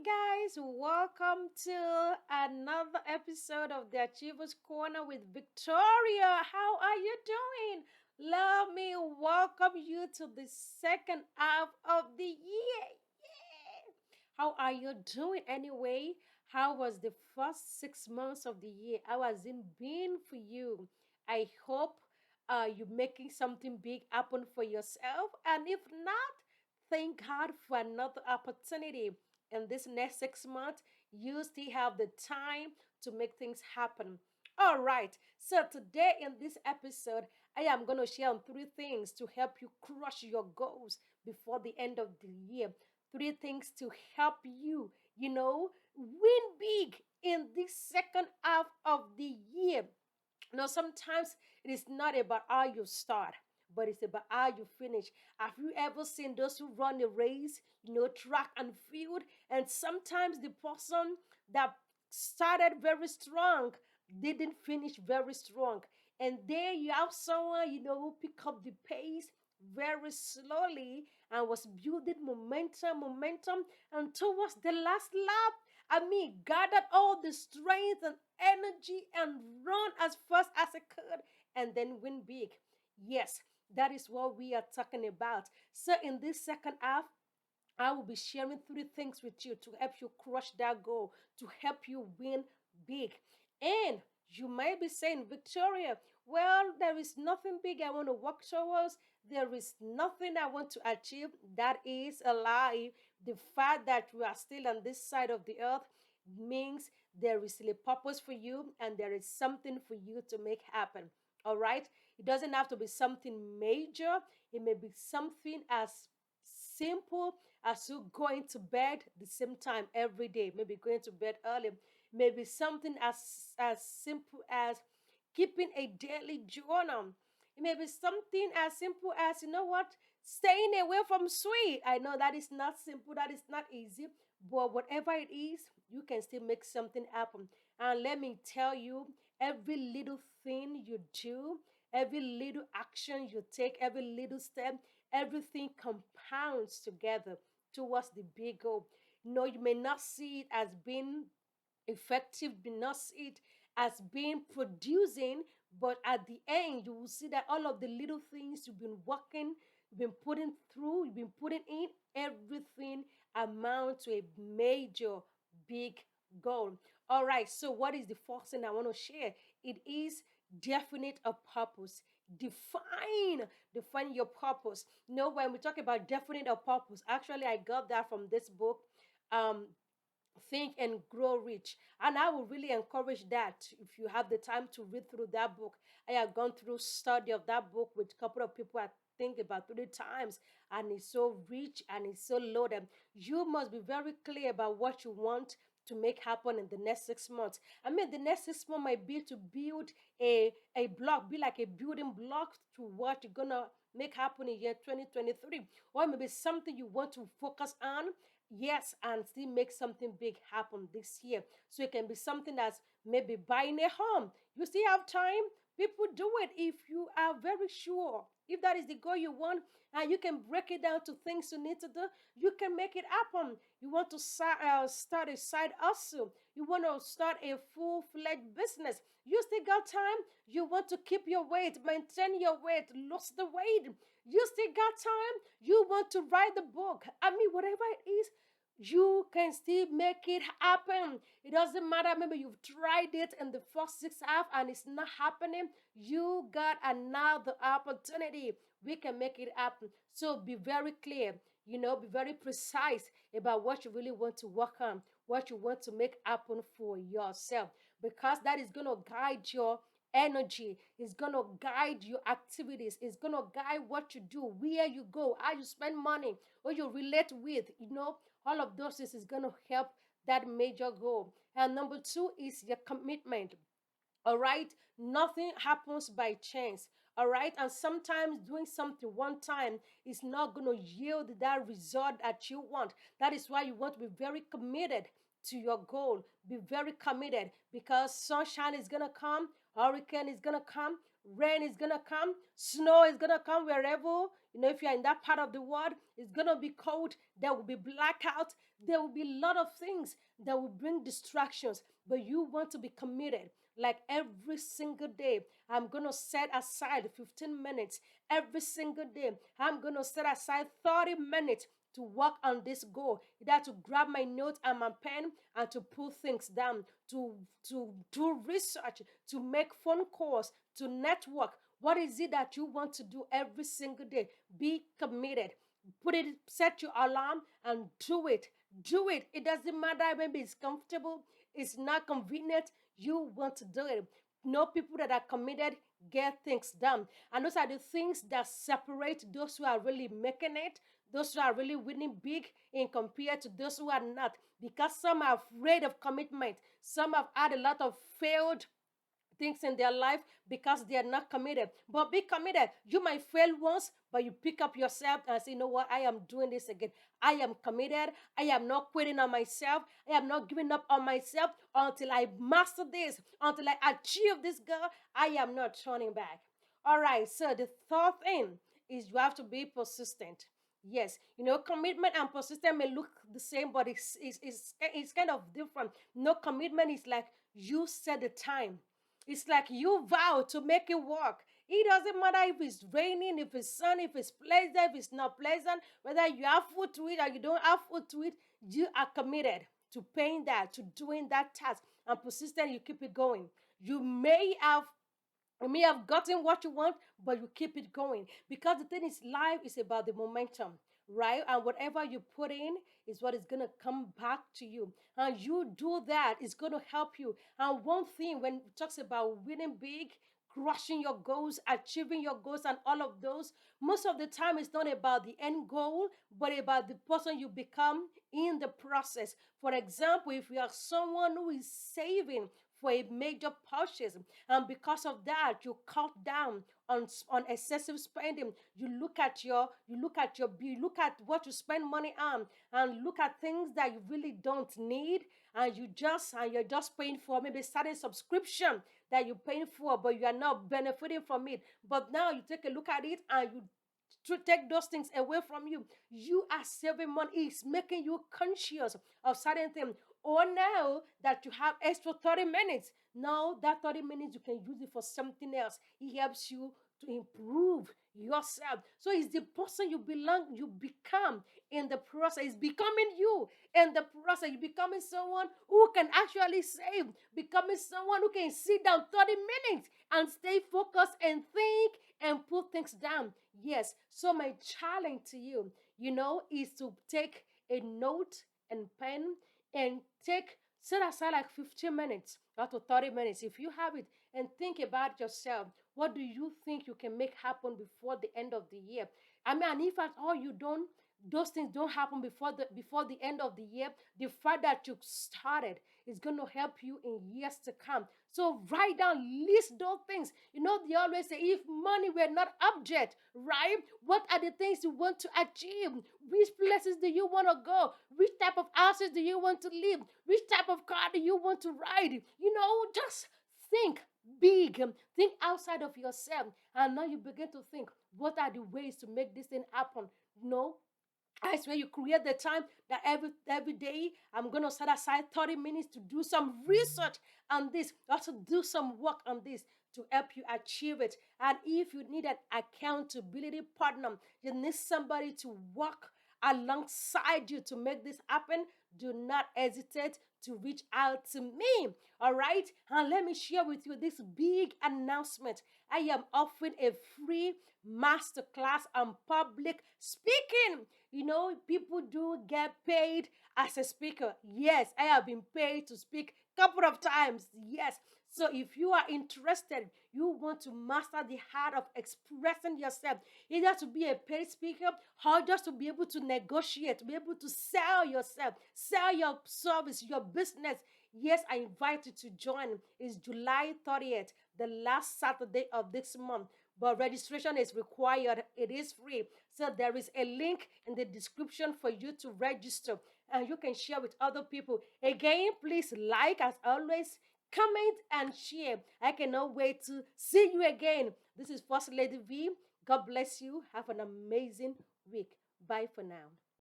guys, welcome to another episode of the Achievers Corner with Victoria. How are you doing? Let me welcome you to the second half of the year. Yeah. How are you doing anyway? How was the first 6 months of the year? How has it been for you? I hope you're making something big happen for yourself. And if not, thank God for another opportunity. In this next 6 months, you still have the time to make things happen. All right, so today in this episode, I am going to share on three things to help you crush your goals before the end of the year. Three things to help you, win big in this second half of the year. Now, sometimes it is not about how you start, but it's about how you finish. Have you ever seen those who run a race, track and field? And sometimes the person that started very strong didn't finish very strong. And there you have someone, who pick up the pace very slowly and was building momentum, and towards the last lap, gathered all the strength and energy and run as fast as I could and then win big. Yes, that is what we are talking about. So, in this second half, I will be sharing three things with you to help you crush that goal, to help you win big. And you might be saying, Victoria, well, there is nothing big I want to work towards. There is nothing I want to achieve. That is a lie. The fact that you are still on this side of the earth means there is still a purpose for you and there is something for you to make happen. All right? It doesn't have to be something major, it may be something as simple as you going to bed the same time every day, maybe going to bed early, maybe something as simple as keeping a daily journal. It may be something as simple as, staying away from sweet. I know that is not simple, that is not easy, but whatever it is, you can still make something happen. And let me tell you, every little thing you do, every little action you take, every little step, everything compounds together towards the big goal. No, you may not see it as being effective, you may not see it as being producing, but at the end, you will see that all of the little things you've been working, you've been putting through, you've been putting in, everything amount to a major big goal. All right, so what is the first thing I want to share? It is definite a purpose. Define your purpose. When we talk about definite a purpose, actually I got that from this book. Um, Think and Grow Rich. And I would really encourage that if you have the time to read through that book. I have gone through study of that book with a couple of people, I think about 3 times, and it's so rich and it's so loaded. You must be very clear about what you want to make happen in the next 6 months. The next 6 months might be to build a block, be like a building block to what you're gonna make happen in year 2023. Or maybe something you want to focus on, yes, and still make something big happen this year. So it can be something that's maybe buying a home. You still have time. People do it if you are very sure. If that is the goal you want, and you can break it down to things you need to do, you can make it happen. You want to start a side hustle. You want to start a full-fledged business. You still got time. You want to keep your weight, maintain your weight, lose the weight. You still got time. You want to write the book. Whatever it is, you can still make it happen. It doesn't matter. Maybe you've tried it in the first 6 half and it's not happening. You got another opportunity. We can make it happen. So be very clear, be very precise about what you really want to work on, what you want to make happen for yourself, because that is going to guide your energy, it's going to guide your activities, it's going to guide what you do, where you go, how you spend money, or you relate with, all of those things is going to help that major goal. And number two is your commitment. All right, nothing happens by chance. All right, and sometimes doing something one time is not going to yield that result that you want. That is why you want to be very committed to your goal. Be very committed, because sunshine is going to come, hurricane is going to come, Rain is going to come. Snow is going to come wherever. If you're in that part of the world, it's going to be cold. There will be blackout. There will be a lot of things that will bring distractions. But you want to be committed. Like every single day, I'm going to set aside 15 minutes. Every single day, I'm going to set aside 30 minutes to work on this goal. Either to grab my notes and my pen and to put things down, to do research, to make phone calls, to network. What is it that you want to do every single day? Be committed. Set your alarm and do it. Do it. It doesn't matter, maybe it's comfortable, it's not convenient. You want to do it. People that are committed get things done. And those are the things that separate those who are really making it, those who are really winning big in compared to those who are not. Because some are afraid of commitment. Some have had a lot of failed things in their life because they are not committed. But be committed. You might fail once, but you pick up yourself and say, you know what? I am doing this again. I am committed. I am not quitting on myself. I am not giving up on myself until I master this, until I achieve this goal. I am not turning back. All right. So the third thing is you have to be persistent. Yes, commitment and persistence may look the same, but it's kind of different. No, commitment is like you set the time. It's like you vow to make it work. It doesn't matter if it's raining, if it's sunny, if it's pleasant, if it's not pleasant, whether you have food to eat or you don't have food to eat, you are committed to paying that, to doing that task, and persistent, you keep it going. You may have gotten what you want, but you keep it going. Because the thing is, life is about the momentum, right? And whatever you put in is what is going to come back to you. And you do that, it's going to help you. And one thing, when it talks about winning big, crushing your goals, achieving your goals, and all of those, most of the time it's not about the end goal, but about the person you become in the process. For example, if you are someone who is saving for a major purchase, and because of that you cut down on excessive spending, you look at what you spend money on, and look at things that you really don't need, and you're just paying for maybe certain subscription that you're paying for, but you are not benefiting from it. But now you take a look at it and you to take those things away from you. You are saving money. It's making you conscious of certain things. Or now that you have extra 30 minutes, now that 30 minutes you can use it for something else. It helps you to improve yourself. So it's the person you become in the process. It's becoming you in the process. You're becoming someone who can actually save, becoming someone who can sit down 30 minutes and stay focused and think and put things down. Yes. So my challenge to you, is to take a note and pen and set aside like 15 minutes or to 30 minutes if you have it, and think about yourself. What do you think you can make happen before the end of the year? I mean, and if at all those things don't happen before the end of the year, the fact that you started is going to help you in years to come. So write down, list those things. They always say, if money were not object, right? What are the things you want to achieve? Which places do you want to go? Which type of houses do you want to live? Which type of car do you want to ride? Just think big, think outside of yourself. And now you begin to think, what are the ways to make this thing happen? I swear you create the time that every day I'm going to set aside 30 minutes to do some research on this, also do some work on this to help you achieve it. And if you need an accountability partner, you need somebody to work alongside you to make this happen, do not hesitate to reach out to me. All right. And let me share with you this big announcement. I am offering a free masterclass on public speaking. People do get paid as a speaker. Yes, I have been paid to speak a couple of times. Yes. So if you are interested, you want to master the art of expressing yourself, either to be a paid speaker or just to be able to negotiate, to be able to sell yourself, sell your service, your business. Yes, I invite you to join. It's July 30th, the last Saturday of this month. But registration is required. It is free. So there is a link in the description for you to register, and you can share with other people. Again, please, like as always, comment, and share. I cannot wait to see you again. This is First Lady V. God bless you. Have an amazing week. Bye for now.